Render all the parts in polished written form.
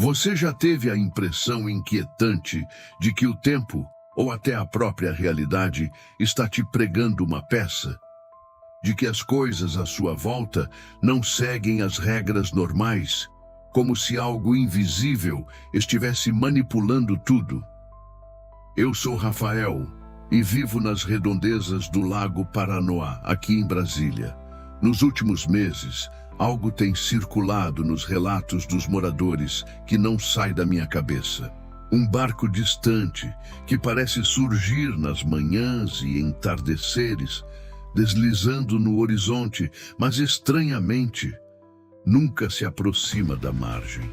Você já teve a impressão inquietante de que o tempo, ou até a própria realidade, está te pregando uma peça? De que as coisas à sua volta não seguem as regras normais, como se algo invisível estivesse manipulando tudo? Eu sou Rafael e vivo nas redondezas do Lago Paranoá, aqui em Brasília. Nos últimos meses, algo tem circulado nos relatos dos moradores que não sai da minha cabeça. Um barco distante que parece surgir nas manhãs e entardeceres, deslizando no horizonte, mas estranhamente nunca se aproxima da margem.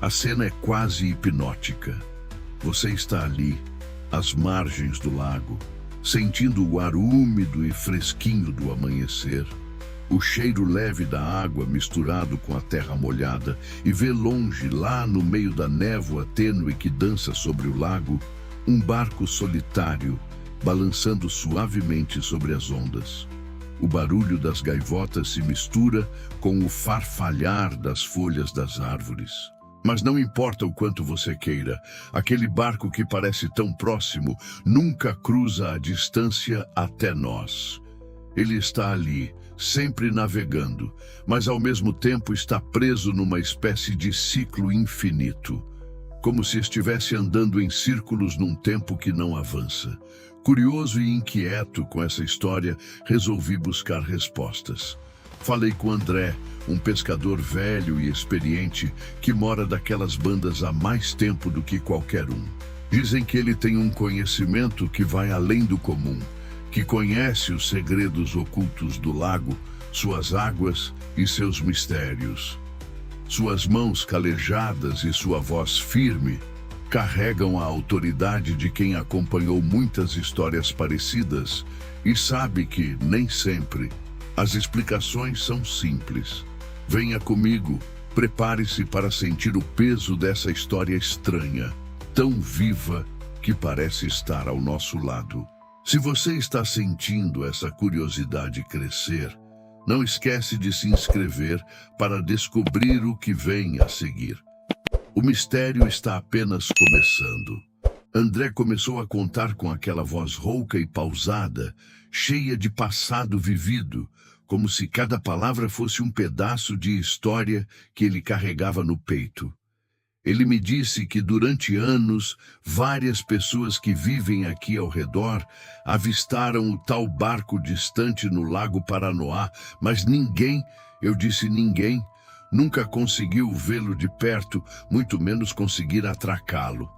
A cena é quase hipnótica. Você está ali, às margens do lago, sentindo o ar úmido e fresquinho do amanhecer, o cheiro leve da água misturado com a terra molhada, e vê longe, lá no meio da névoa tênue que dança sobre o lago, um barco solitário balançando suavemente sobre as ondas. O barulho das gaivotas se mistura com o farfalhar das folhas das árvores. Mas não importa o quanto você queira, aquele barco que parece tão próximo nunca cruza a distância até nós. Ele está ali, sempre navegando, mas ao mesmo tempo está preso numa espécie de ciclo infinito, como se estivesse andando em círculos num tempo que não avança. Curioso e inquieto com essa história, resolvi buscar respostas. Falei com André, um pescador velho e experiente que mora daquelas bandas há mais tempo do que qualquer um. Dizem que ele tem um conhecimento que vai além do comum, que conhece os segredos ocultos do lago, suas águas e seus mistérios. Suas mãos calejadas e sua voz firme carregam a autoridade de quem acompanhou muitas histórias parecidas e sabe que, nem sempre, as explicações são simples. Venha comigo, prepare-se para sentir o peso dessa história estranha, tão viva que parece estar ao nosso lado. Se você está sentindo essa curiosidade crescer, não esquece de se inscrever para descobrir o que vem a seguir. O mistério está apenas começando. André começou a contar com aquela voz rouca e pausada, cheia de passado vivido, como se cada palavra fosse um pedaço de história que ele carregava no peito. Ele me disse que durante anos, várias pessoas que vivem aqui ao redor avistaram o tal barco distante no Lago Paranoá, mas ninguém, eu disse ninguém, nunca conseguiu vê-lo de perto, muito menos conseguir atracá-lo.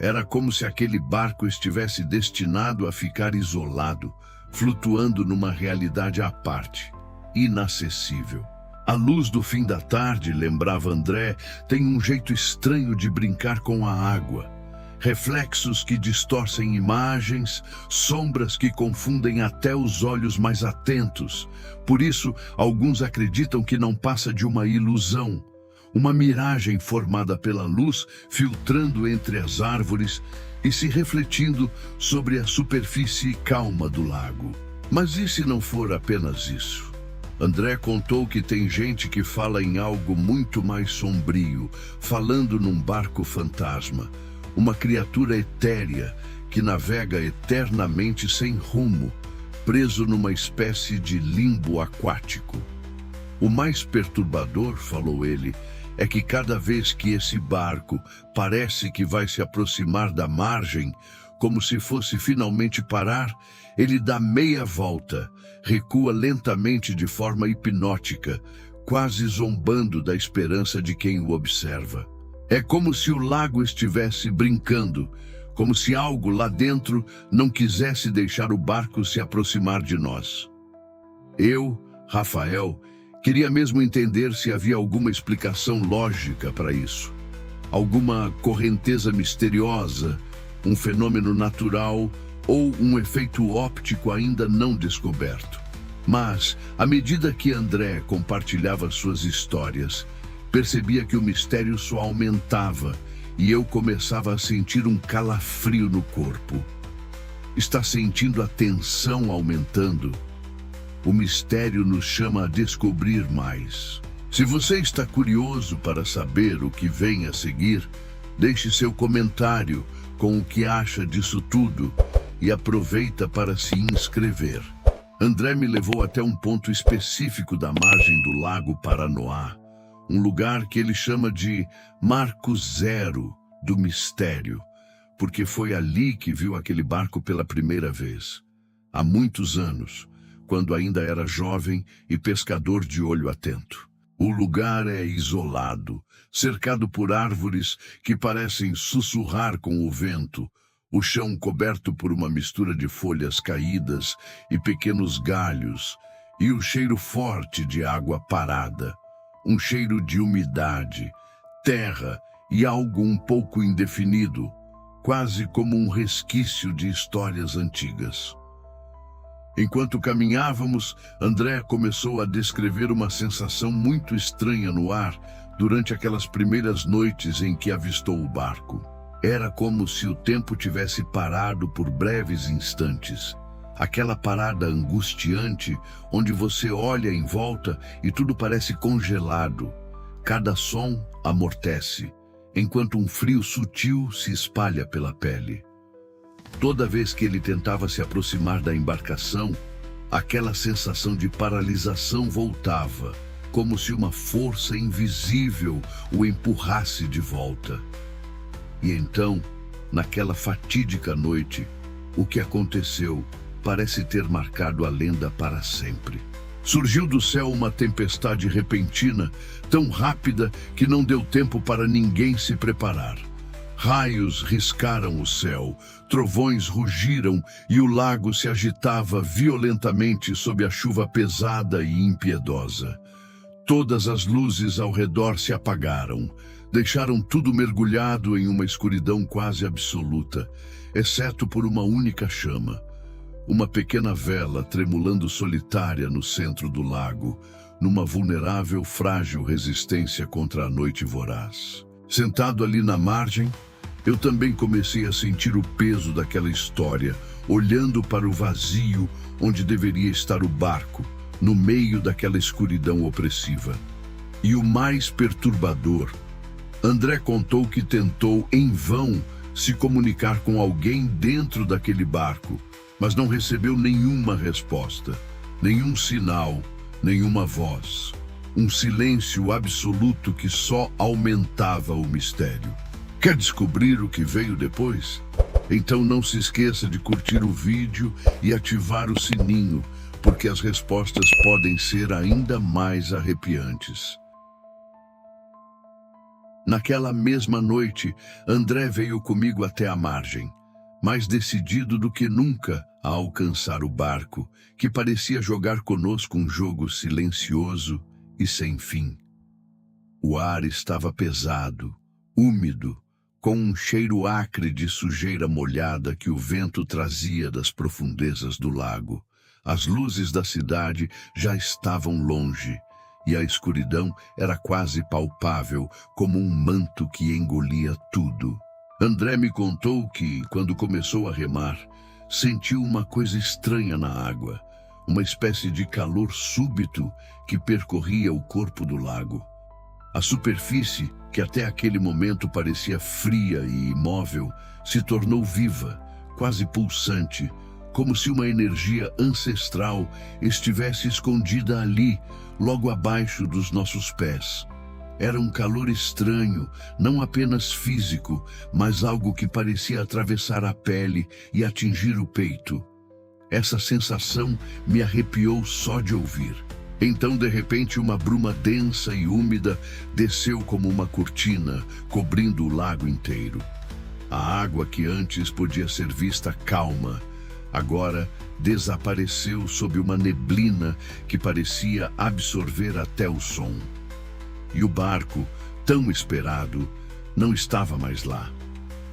Era como se aquele barco estivesse destinado a ficar isolado, flutuando numa realidade à parte, inacessível. A luz do fim da tarde, lembrava André, tem um jeito estranho de brincar com a água. Reflexos que distorcem imagens, sombras que confundem até os olhos mais atentos. Por isso, alguns acreditam que não passa de uma ilusão, uma miragem formada pela luz filtrando entre as árvores e se refletindo sobre a superfície calma do lago. Mas e se não for apenas isso? André contou que tem gente que fala em algo muito mais sombrio, falando num barco fantasma, uma criatura etérea que navega eternamente sem rumo, preso numa espécie de limbo aquático. O mais perturbador, falou ele, é que cada vez que esse barco parece que vai se aproximar da margem, como se fosse finalmente parar, ele dá meia volta, recua lentamente de forma hipnótica, quase zombando da esperança de quem o observa. É como se o lago estivesse brincando, como se algo lá dentro não quisesse deixar o barco se aproximar de nós. Eu, Rafael, queria mesmo entender se havia alguma explicação lógica para isso. Alguma correnteza misteriosa, um fenômeno natural ou um efeito óptico ainda não descoberto. Mas, à medida que André compartilhava suas histórias, percebia que o mistério só aumentava e eu começava a sentir um calafrio no corpo. Está sentindo a tensão aumentando? O mistério nos chama a descobrir mais. Se você está curioso para saber o que vem a seguir, deixe seu comentário com o que acha disso tudo e aproveita para se inscrever. André me levou até um ponto específico da margem do Lago Paranoá, um lugar que ele chama de Marco Zero do Mistério, porque foi ali que viu aquele barco pela primeira vez, há muitos anos, quando ainda era jovem e pescador de olho atento. O lugar é isolado, cercado por árvores que parecem sussurrar com o vento, o chão coberto por uma mistura de folhas caídas e pequenos galhos, e o cheiro forte de água parada, um cheiro de umidade, terra e algo um pouco indefinido, quase como um resquício de histórias antigas. Enquanto caminhávamos, André começou a descrever uma sensação muito estranha no ar durante aquelas primeiras noites em que avistou o barco. Era como se o tempo tivesse parado por breves instantes. Aquela parada angustiante, onde você olha em volta e tudo parece congelado. Cada som amortece, enquanto um frio sutil se espalha pela pele. Toda vez que ele tentava se aproximar da embarcação, aquela sensação de paralisação voltava, como se uma força invisível o empurrasse de volta. E então, naquela fatídica noite, o que aconteceu parece ter marcado a lenda para sempre. Surgiu do céu uma tempestade repentina, tão rápida que não deu tempo para ninguém se preparar. Raios riscaram o céu, trovões rugiram e o lago se agitava violentamente sob a chuva pesada e impiedosa. Todas as luzes ao redor se apagaram, deixaram tudo mergulhado em uma escuridão quase absoluta, exceto por uma única chama. Uma pequena vela tremulando solitária no centro do lago, numa vulnerável, frágil resistência contra a noite voraz. Sentado ali na margem, eu também comecei a sentir o peso daquela história, olhando para o vazio onde deveria estar o barco, no meio daquela escuridão opressiva. E o mais perturbador, André contou que tentou, em vão, se comunicar com alguém dentro daquele barco, mas não recebeu nenhuma resposta, nenhum sinal, nenhuma voz. Um silêncio absoluto que só aumentava o mistério. Quer descobrir o que veio depois? Então não se esqueça de curtir o vídeo e ativar o sininho, porque as respostas podem ser ainda mais arrepiantes. Naquela mesma noite, André veio comigo até a margem, mais decidido do que nunca a alcançar o barco, que parecia jogar conosco um jogo silencioso e sem fim. O ar estava pesado, úmido, com um cheiro acre de sujeira molhada que o vento trazia das profundezas do lago. As luzes da cidade já estavam longe, e a escuridão era quase palpável, como um manto que engolia tudo. André me contou que, quando começou a remar, sentiu uma coisa estranha na água, uma espécie de calor súbito que percorria o corpo do lago. A superfície, que até aquele momento parecia fria e imóvel, se tornou viva, quase pulsante, como se uma energia ancestral estivesse escondida ali, logo abaixo dos nossos pés. Era um calor estranho, não apenas físico, mas algo que parecia atravessar a pele e atingir o peito. Essa sensação me arrepiou só de ouvir. Então, de repente, uma bruma densa e úmida desceu como uma cortina, cobrindo o lago inteiro. A água que antes podia ser vista calma, agora desapareceu sob uma neblina que parecia absorver até o som. E o barco, tão esperado, não estava mais lá.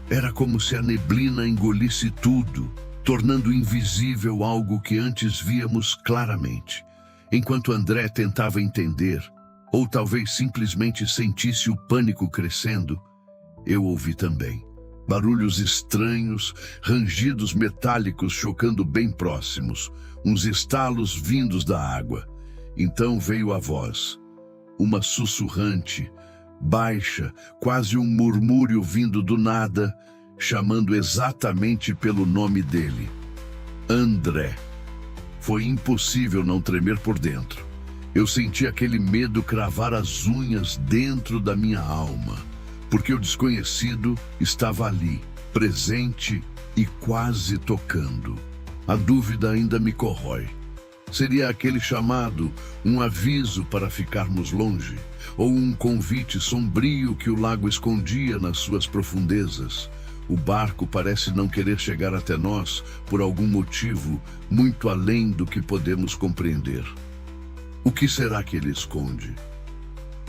Era como se a neblina engolisse tudo, tornando invisível algo que antes víamos claramente. Enquanto André tentava entender, ou talvez simplesmente sentisse o pânico crescendo, eu ouvi também. Barulhos estranhos, rangidos metálicos chocando bem próximos, uns estalos vindos da água. Então veio a voz. uma sussurrante, baixa, quase um murmúrio vindo do nada, chamando exatamente pelo nome dele. André. Foi impossível não tremer por dentro. Eu senti aquele medo cravar as unhas dentro da minha alma, porque o desconhecido estava ali, presente e quase tocando. A dúvida ainda me corrói. Seria aquele chamado, um aviso para ficarmos longe, ou um convite sombrio que o lago escondia nas suas profundezas? O barco parece não querer chegar até nós por algum motivo muito além do que podemos compreender. O que será que ele esconde?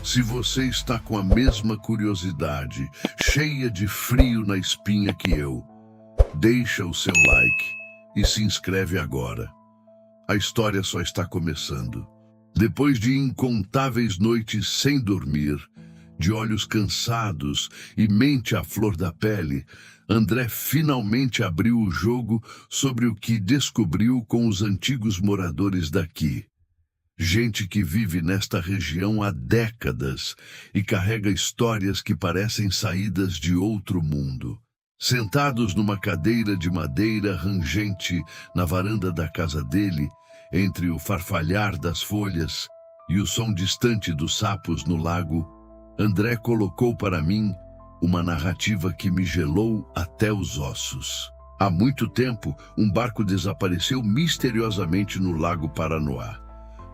Se você está com a mesma curiosidade, cheia de frio na espinha que eu, deixa o seu like e se inscreve agora. A história só está começando. Depois de incontáveis noites sem dormir, de olhos cansados e mente à flor da pele, André finalmente abriu o jogo sobre o que descobriu com os antigos moradores daqui. Gente que vive nesta região há décadas e carrega histórias que parecem saídas de outro mundo. Sentados numa cadeira de madeira rangente na varanda da casa dele, entre o farfalhar das folhas e o som distante dos sapos no lago, André colocou para mim uma narrativa que me gelou até os ossos. Há muito tempo, um barco desapareceu misteriosamente no Lago Paranoá.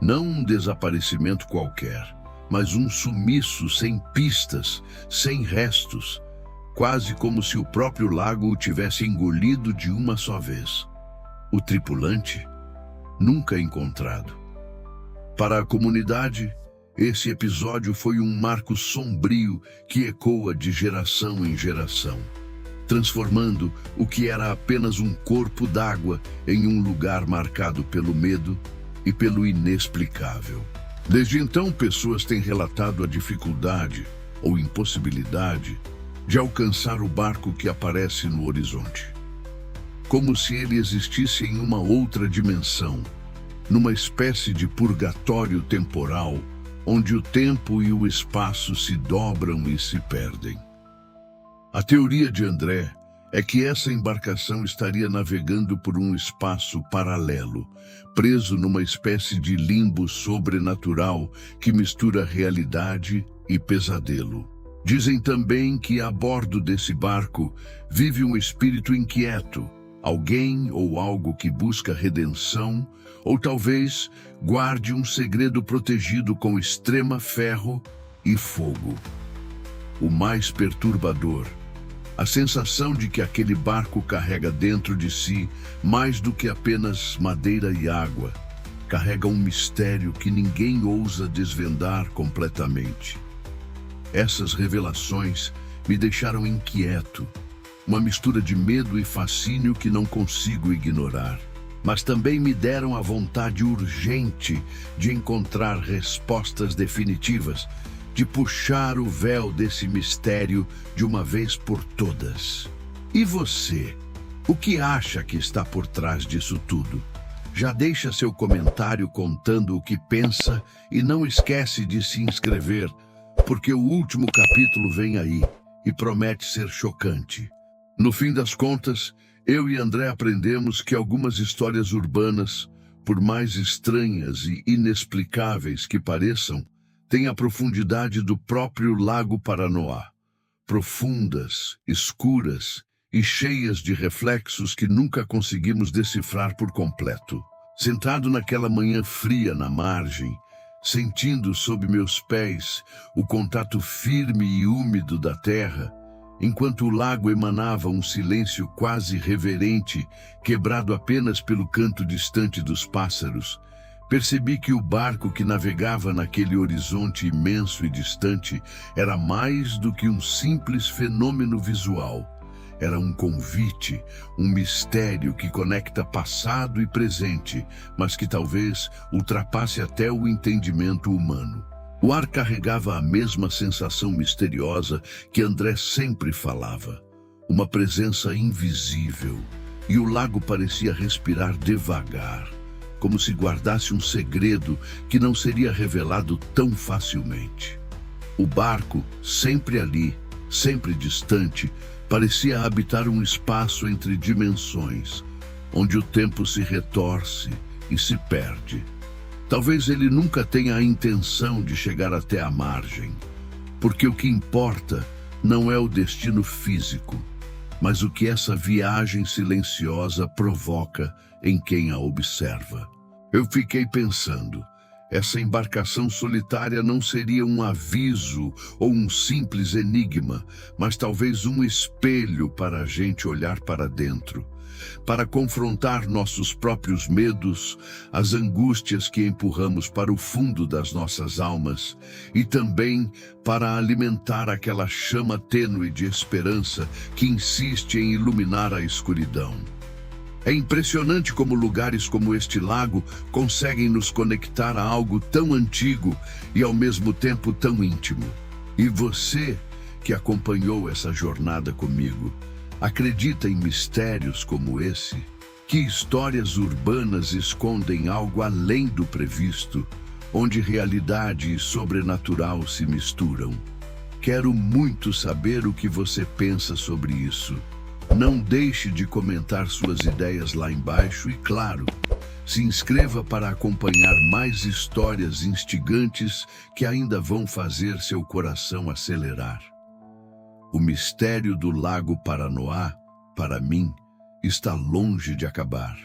Não um desaparecimento qualquer, mas um sumiço sem pistas, sem restos, quase como se o próprio lago o tivesse engolido de uma só vez. O tripulante nunca encontrado. Para a comunidade, esse episódio foi um marco sombrio que ecoa de geração em geração, transformando o que era apenas um corpo d'água em um lugar marcado pelo medo e pelo inexplicável. Desde então, pessoas têm relatado a dificuldade ou impossibilidade de alcançar o barco que aparece no horizonte, como se ele existisse em uma outra dimensão, numa espécie de purgatório temporal, onde o tempo e o espaço se dobram e se perdem. A teoria de André é que essa embarcação estaria navegando por um espaço paralelo, preso numa espécie de limbo sobrenatural que mistura realidade e pesadelo. Dizem também que a bordo desse barco vive um espírito inquieto, alguém ou algo que busca redenção, ou talvez guarde um segredo protegido com extrema ferro e fogo. O mais perturbador, a sensação de que aquele barco carrega dentro de si mais do que apenas madeira e água, carrega um mistério que ninguém ousa desvendar completamente. Essas revelações me deixaram inquieto, uma mistura de medo e fascínio que não consigo ignorar. Mas também me deram a vontade urgente de encontrar respostas definitivas, de puxar o véu desse mistério de uma vez por todas. E você? O que acha que está por trás disso tudo? Já deixa seu comentário contando o que pensa e não esquece de se inscrever, porque o último capítulo vem aí e promete ser chocante. No fim das contas, eu e André aprendemos que algumas histórias urbanas, por mais estranhas e inexplicáveis que pareçam, têm a profundidade do próprio Lago Paranoá. Profundas, escuras e cheias de reflexos que nunca conseguimos decifrar por completo. Sentado naquela manhã fria na margem, sentindo sob meus pés o contato firme e úmido da terra, enquanto o lago emanava um silêncio quase reverente, quebrado apenas pelo canto distante dos pássaros, percebi que o barco que navegava naquele horizonte imenso e distante era mais do que um simples fenômeno visual. Era um convite, um mistério que conecta passado e presente, mas que talvez ultrapasse até o entendimento humano. O ar carregava a mesma sensação misteriosa que André sempre falava, uma presença invisível, e o lago parecia respirar devagar, como se guardasse um segredo que não seria revelado tão facilmente. O barco, sempre ali, sempre distante, parecia habitar um espaço entre dimensões, onde o tempo se retorce e se perde. Talvez ele nunca tenha a intenção de chegar até a margem, porque o que importa não é o destino físico, mas o que essa viagem silenciosa provoca em quem a observa. Eu fiquei pensando, essa embarcação solitária não seria um aviso ou um simples enigma, mas talvez um espelho para a gente olhar para dentro, para confrontar nossos próprios medos, as angústias que empurramos para o fundo das nossas almas e também para alimentar aquela chama tênue de esperança que insiste em iluminar a escuridão. É impressionante como lugares como este lago conseguem nos conectar a algo tão antigo e ao mesmo tempo tão íntimo. E você, que acompanhou essa jornada comigo, acredita em mistérios como esse? Que histórias urbanas escondem algo além do previsto, onde realidade e sobrenatural se misturam? Quero muito saber o que você pensa sobre isso. Não deixe de comentar suas ideias lá embaixo e, claro, se inscreva para acompanhar mais histórias instigantes que ainda vão fazer seu coração acelerar. O mistério do Lago Paranoá, para mim, está longe de acabar.